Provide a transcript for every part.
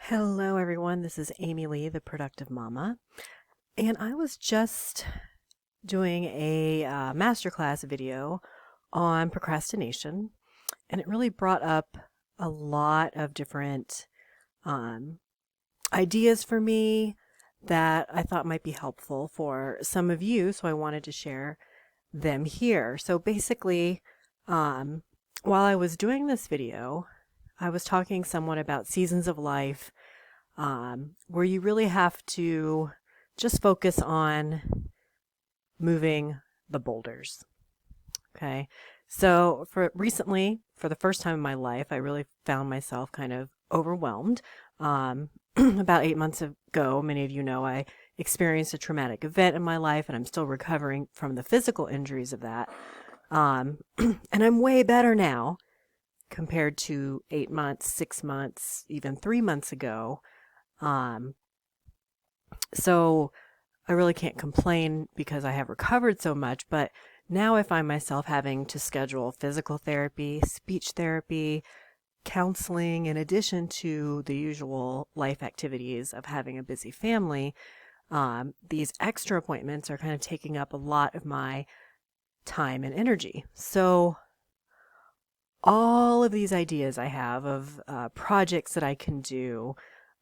Hello, everyone. This is Amy Lee, the Productive Mama. And I was just doing a masterclass video on procrastination, and it really brought up a lot of different ideas for me that I thought might be helpful for some of you. So I wanted to share them here. So basically, while I was doing this video, I was talking somewhat about seasons of life where you really have to just focus on moving the boulders. Okay. So for the first time in my life, I really found myself kind of overwhelmed. About 8 months ago, many of you know, I experienced a traumatic event in my life, and I'm still recovering from the physical injuries of that. And I'm way better now compared to 8 months, 6 months, even 3 months ago. So I really can't complain because I have recovered so much, but now I find myself having to schedule physical therapy, speech therapy, counseling, in addition to the usual life activities of having a busy family. These extra appointments are kind of taking up a lot of my time and energy. So all of these ideas I have of projects that I can do,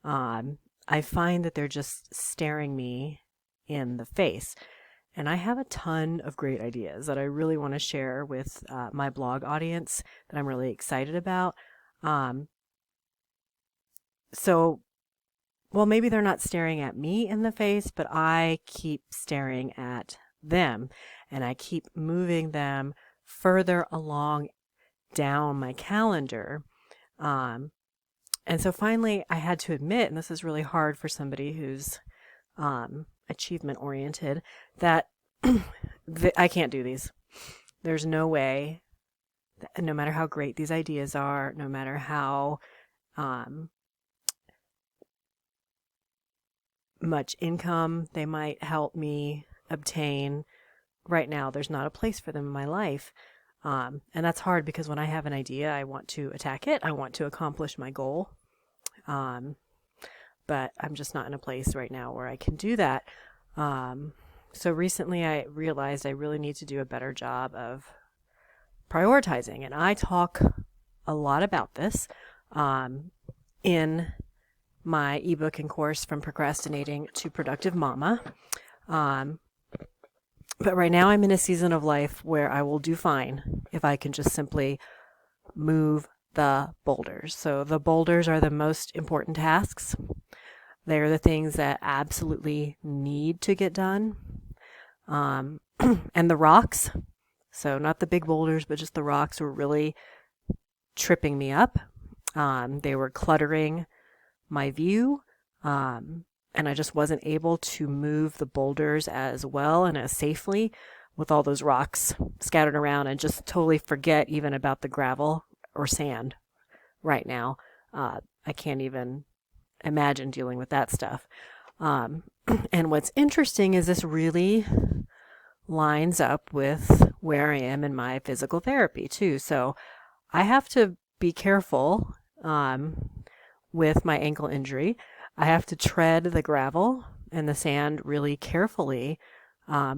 I find that they're just staring me in the face. And I have a ton of great ideas that I really want to share with my blog audience that I'm really excited about. Well, maybe they're not staring at me in the face, but I keep staring at them, and I keep moving them further along down my calendar. And so finally I had to admit, and this is really hard for somebody who's achievement oriented, that I can't do these. There's no way, no matter how great these ideas are, no matter how much income they might help me obtain, right now there's not a place for them in my life. And that's hard because when I have an idea, I want to attack it. I want to accomplish my goal. But I'm just not in a place right now where I can do that. So recently I realized I really need to do a better job of prioritizing. And I talk a lot about this in my ebook and course, From Procrastinating to Productive Mama. But right now I'm in a season of life where I will do fine if I can just simply move the boulders. So the boulders are the most important tasks. They're the things that absolutely need to get done. And the rocks, so not the big boulders, but just the rocks, were really tripping me up. They were cluttering my view. And I just wasn't able to move the boulders as well and as safely with all those rocks scattered around, and just totally forget even about the gravel or sand right now. I can't even imagine dealing with that stuff. And what's interesting is this really lines up with where I am in my physical therapy too. So I have to be careful with my ankle injury. I have to tread the gravel and the sand really carefully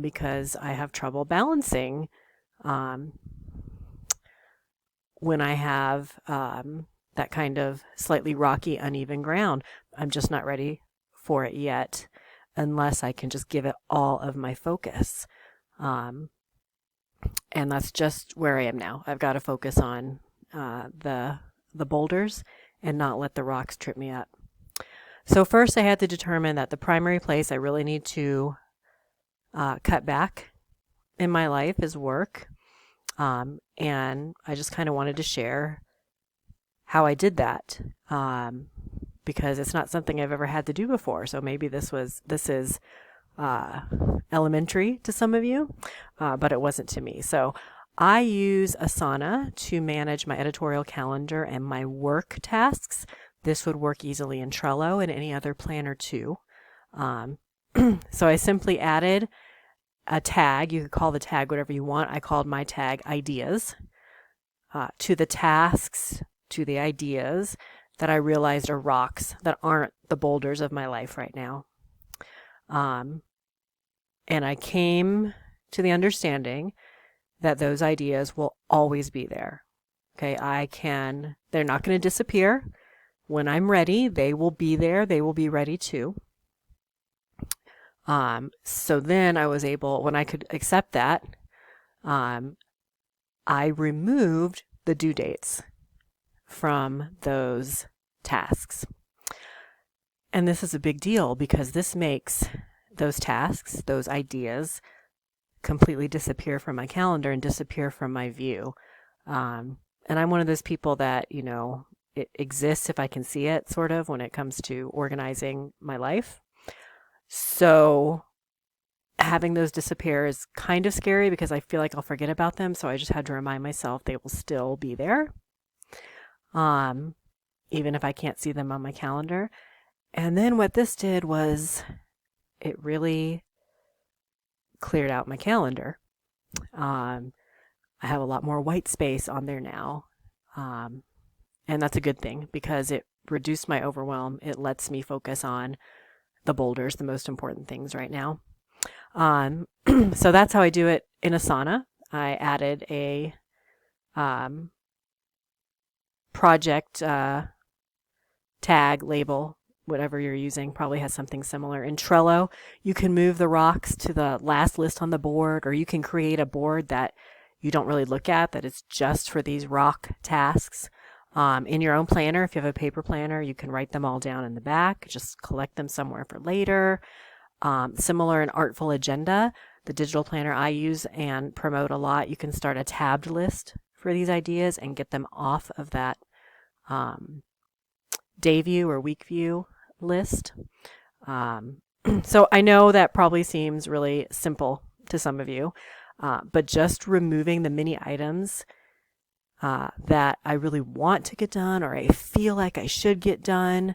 because I have trouble balancing when I have that kind of slightly rocky, uneven ground. I'm just not ready for it yet unless I can just give it all of my focus. And that's just where I am now. I've got to focus on the boulders and not let the rocks trip me up. So first I had to determine that the primary place I really need to cut back in my life is work. And I just kind of wanted to share how I did that because it's not something I've ever had to do before. So maybe this is elementary to some of you, but it wasn't to me. So I use Asana to manage my editorial calendar and my work tasks. This would work easily in Trello and any other planner too. So I simply added a tag. You could call the tag whatever you want. I called my tag ideas. To the tasks, to the ideas, that I realized are rocks that aren't the boulders of my life right now. And I came to the understanding that those ideas will always be there. Okay, they're not going to disappear. When I'm ready, they will be there. They will be ready too. So then I was able, when I could accept that, I removed the due dates from those tasks. And this is a big deal because this makes those tasks, those ideas, completely disappear from my calendar and disappear from my view. And I'm one of those people that, it exists if I can see it, sort of, when it comes to organizing my life. So having those disappear is kind of scary because I feel like I'll forget about them. So I just had to remind myself they will still be there, even if I can't see them on my calendar. And then what this did was it really cleared out my calendar. I have a lot more white space on there now. And that's a good thing because it reduced my overwhelm. It lets me focus on the boulders, the most important things right now. So that's how I do it in Asana. I added a project tag label, whatever you're using, probably has something similar. In Trello, you can move the rocks to the last list on the board, or you can create a board that you don't really look at, that is just for these rock tasks. In your own planner, if you have a paper planner, you can write them all down in the back, just collect them somewhere for later. Similar in Artful Agenda, the digital planner I use and promote a lot, you can start a tabbed list for these ideas and get them off of that day view or week view list. So I know that probably seems really simple to some of you, but just removing the mini items that I really want to get done or I feel like I should get done,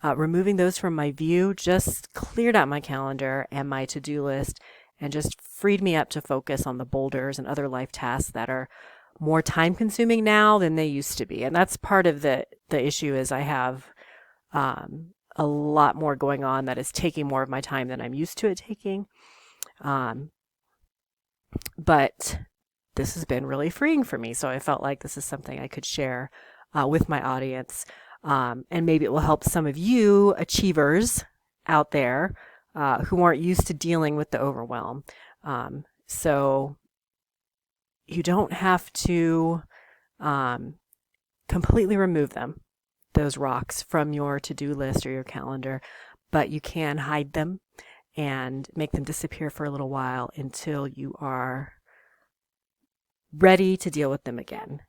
removing those from my view just cleared out my calendar and my to-do list and just freed me up to focus on the boulders and other life tasks that are more time consuming now than they used to be. And that's part of the issue is I have a lot more going on that is taking more of my time than I'm used to it taking. But this has been really freeing for me. So I felt like this is something I could share with my audience. And maybe it will help some of you achievers out there who aren't used to dealing with the overwhelm. So you don't have to completely remove those rocks from your to-do list or your calendar, but you can hide them and make them disappear for a little while until you are ready to deal with them again.